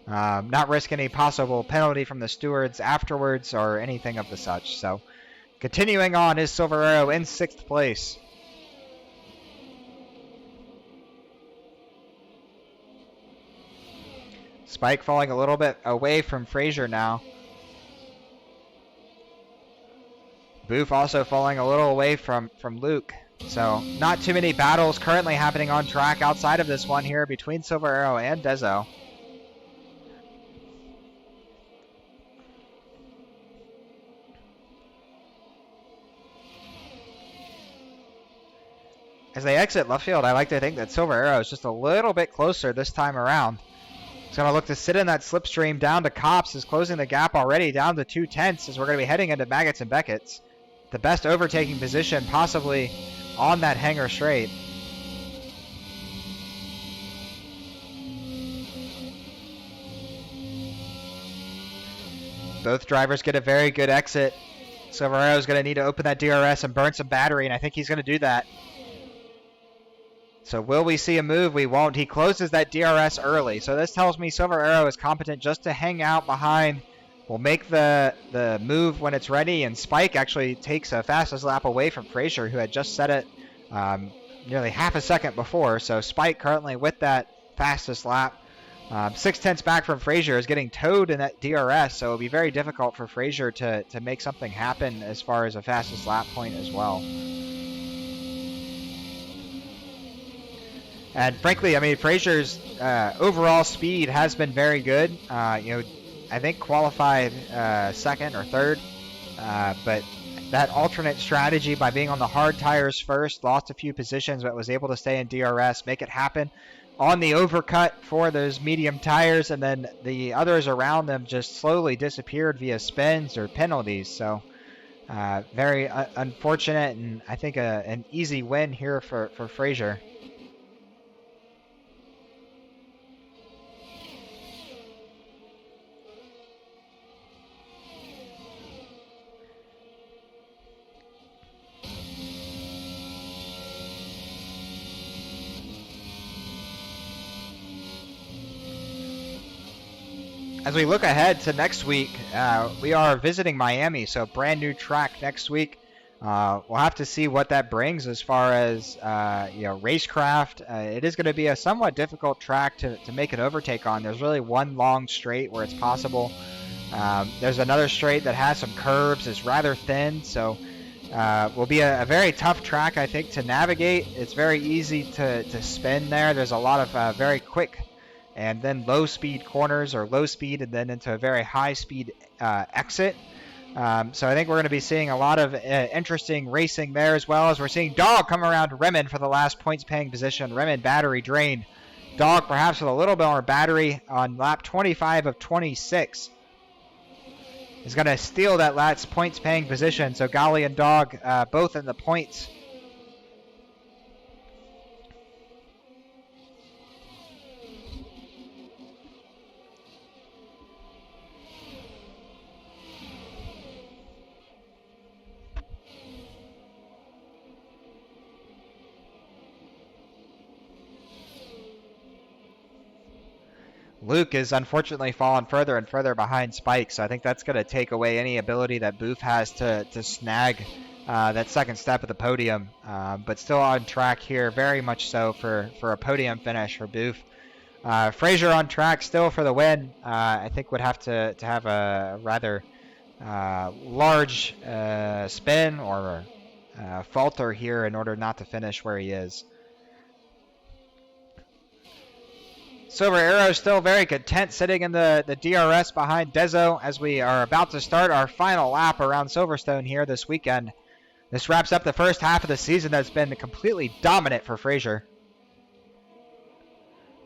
not risk any possible penalty from the stewards afterwards or anything of the such. So continuing on is Silver Arrow in 6th place. Spike falling a little bit away from Frazier now. Boof also falling a little away from Luke. So not too many battles currently happening on track outside of this one here between Silver Arrow and Dezo. As they exit left field, I like to think that Silver Arrow is just a little bit closer this time around. He's going to look to sit in that slipstream down to Cops, is closing the gap already down to 2/10 as we're going to be heading into Maggots and Beckett's. The best overtaking position possibly on that hanger straight. Both drivers get a very good exit. Silver Arrow is going to need to open that DRS and burn some battery, and I think he's going to do that. So will we see a move? We won't. He closes that DRS early. So this tells me Silver Arrow is competent just to hang out behind. We'll make the move when it's ready, and Spike actually takes a fastest lap away from Frazier, who had just set it nearly half a second before. So Spike currently with that fastest lap. 6/10 back from Frazier is getting towed in that DRS, so it'll be very difficult for Frazier to make something happen as far as a fastest lap point as well. And frankly, I mean, Frazier's overall speed has been very good. I think qualified second or third, but that alternate strategy by being on the hard tires first, lost a few positions, but was able to stay in DRS, make it happen on the overcut for those medium tires, and then the others around them just slowly disappeared via spins or penalties. So very unfortunate, and I think an easy win here for Frazier. As we look ahead to next week, we are visiting Miami, so brand new track next week. We'll have to see what that brings as far as racecraft. It is going to be a somewhat difficult track to make an overtake on. There's really one long straight where it's possible. There's another straight that has some curves. It's rather thin, so will be a very tough track, I think, to navigate. It's very easy to spin there. There's a lot of very quick and then low speed corners, or low speed and then into a very high speed exit. So I think we're going to be seeing a lot of interesting racing there, as well as we're seeing Dog come around Remen for the last points paying position. Remen battery drained. Dog perhaps with a little bit more battery on lap 25 of 26 is going to steal that last points paying position. So Gali and Dog both in the points. Luke is unfortunately fallen further and further behind Spike, so I think that's going to take away any ability that Boof has to snag that second step of the podium. But still on track here, very much so for a podium finish for Boof. Frazier on track still for the win. I think would have to have a rather large spin or falter here in order not to finish where he is. Silver Arrow still very content sitting in the DRS behind Dezo as we are about to start our final lap around Silverstone here this weekend. This wraps up the first half of the season that's been completely dominant for Frazier.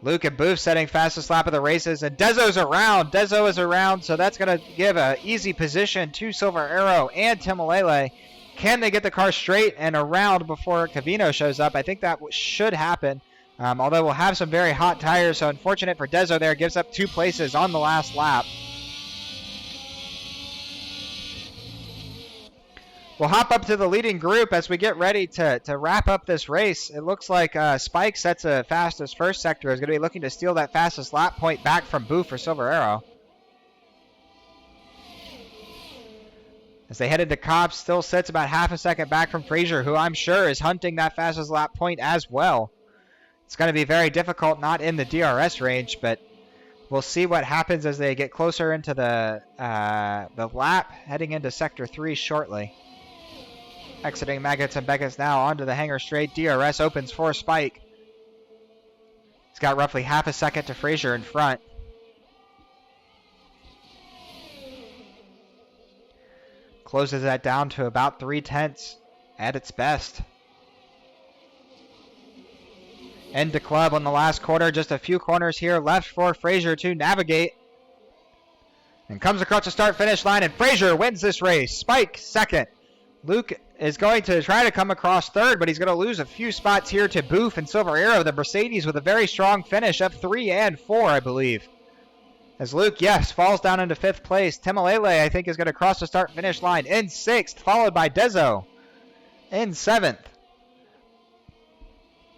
Luke and Booth setting fastest lap of the races, and Dezo's around. Dezo is around, so that's going to give an easy position to Silver Arrow and Timalele. Can they get the car straight and around before Cavino shows up? I think that should happen. Although we'll have some very hot tires, so unfortunate for Dezo there. Gives up 2 places on the last lap. We'll hop up to the leading group as we get ready to wrap up this race. It looks like Spike sets a fastest first sector. Is going to be looking to steal that fastest lap point back from Booth for Silver Arrow. As they head into Cops, still sits about half a second back from Frazier, who I'm sure is hunting that fastest lap point as well. It's going to be very difficult, not in the DRS range, but we'll see what happens as they get closer into the lap, heading into Sector 3 shortly. Exiting Maggots and Beckett's now onto the hanger straight. DRS opens for Spike. He's got roughly half a second to Frazier in front. Closes that down to about 3/10 at its best. End to club on the last quarter. Just a few corners here left for Frazier to navigate. And comes across the start-finish line, and Frazier wins this race. Spike second. Luke is going to try to come across third, but he's going to lose a few spots here to Booth and Silver Arrow. The Mercedes with a very strong finish, up 3 and 4, I believe. As Luke, yes, falls down into 5th place. Timalele, I think, is going to cross the start-finish line in 6th, followed by Dezo in 7th.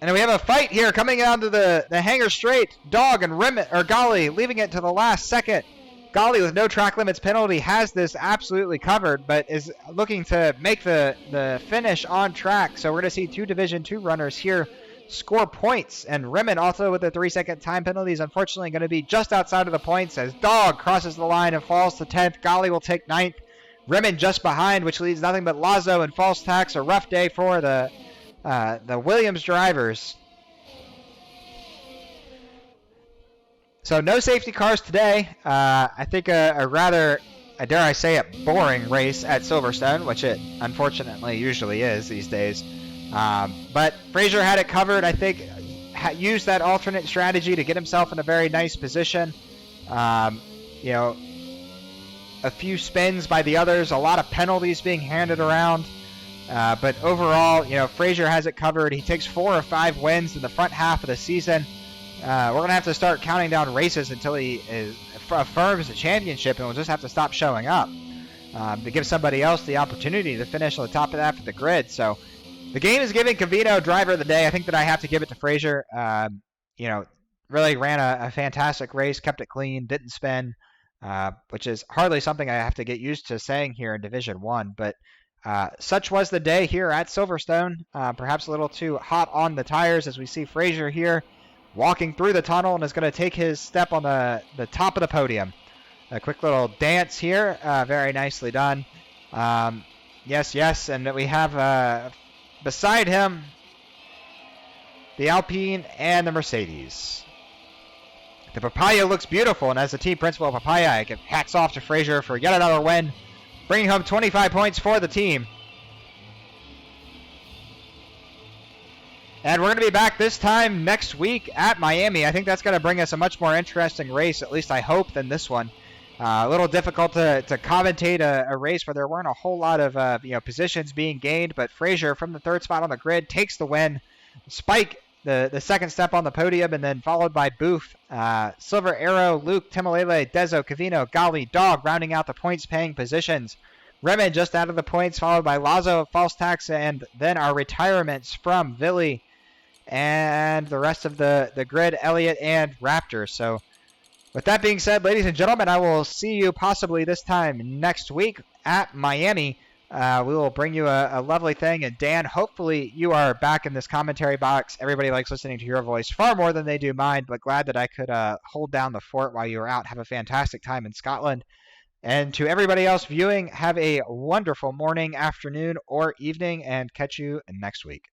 And we have a fight here coming down to the hanger straight. Dog and Golly leaving it to the last second. Golly, with no track limits penalty, has this absolutely covered, but is looking to make the finish on track. So we're going to see 2 Division II runners here score points. And Rimmon, also with the 3-second time penalty, is unfortunately going to be just outside of the points as Dog crosses the line and falls to 10th. Golly will take 9th. Rimmon just behind, which leaves nothing but Lazo and False Tax. A rough day for the Williams drivers. So no safety cars today. I think a rather, dare I say it, boring race at Silverstone, which it unfortunately usually is these days. But Frazier had it covered. I think used that alternate strategy to get himself in a very nice position. You know, a few spins by the others, a lot of penalties being handed around. But overall, you know, Frazier has it covered. He takes 4 or 5 wins in the front half of the season. We're going to have to start counting down races until he affirms the championship, and we'll just have to stop showing up to give somebody else the opportunity to finish on the top of that for the grid. So the game is giving Covino driver of the day. I think that I have to give it to Frazier. You know, really ran a fantastic race, kept it clean, didn't spin, which is hardly something I have to get used to saying here in Division 1. But such was the day here at Silverstone. Perhaps a little too hot on the tires as we see Frazier here walking through the tunnel and is going to take his step on the top of the podium. A quick little dance here. Very nicely done. Yes. And we have beside him the Alpine and the Mercedes. The Papaya looks beautiful, and as the team principal of Papaya, I give hats off to Frazier for yet another win, bringing home 25 points for the team. And we're going to be back this time next week at Miami. I think that's going to bring us a much more interesting race, at least I hope, than this one. A little difficult to commentate a race where there weren't a whole lot of positions being gained, but Frazier from the 3rd spot on the grid takes the win. Spike the 2nd step on the podium, and then followed by Booth, Silver Arrow, Luke, Timalele, Dezo, Covino, Golly, Dog rounding out the points-paying positions. Rimmon just out of the points, followed by Lazo, False Tax, and then our retirements from Villy and the rest of the grid, Elliott and Raptor. So with that being said, ladies and gentlemen, I will see you possibly this time next week at Miami. We will bring you a lovely thing. And Dan, hopefully you are back in this commentary box. Everybody likes listening to your voice far more than they do mine, but glad that I could hold down the fort while you were out. Have a fantastic time in Scotland. And to everybody else viewing, have a wonderful morning, afternoon, or evening, and catch you next week.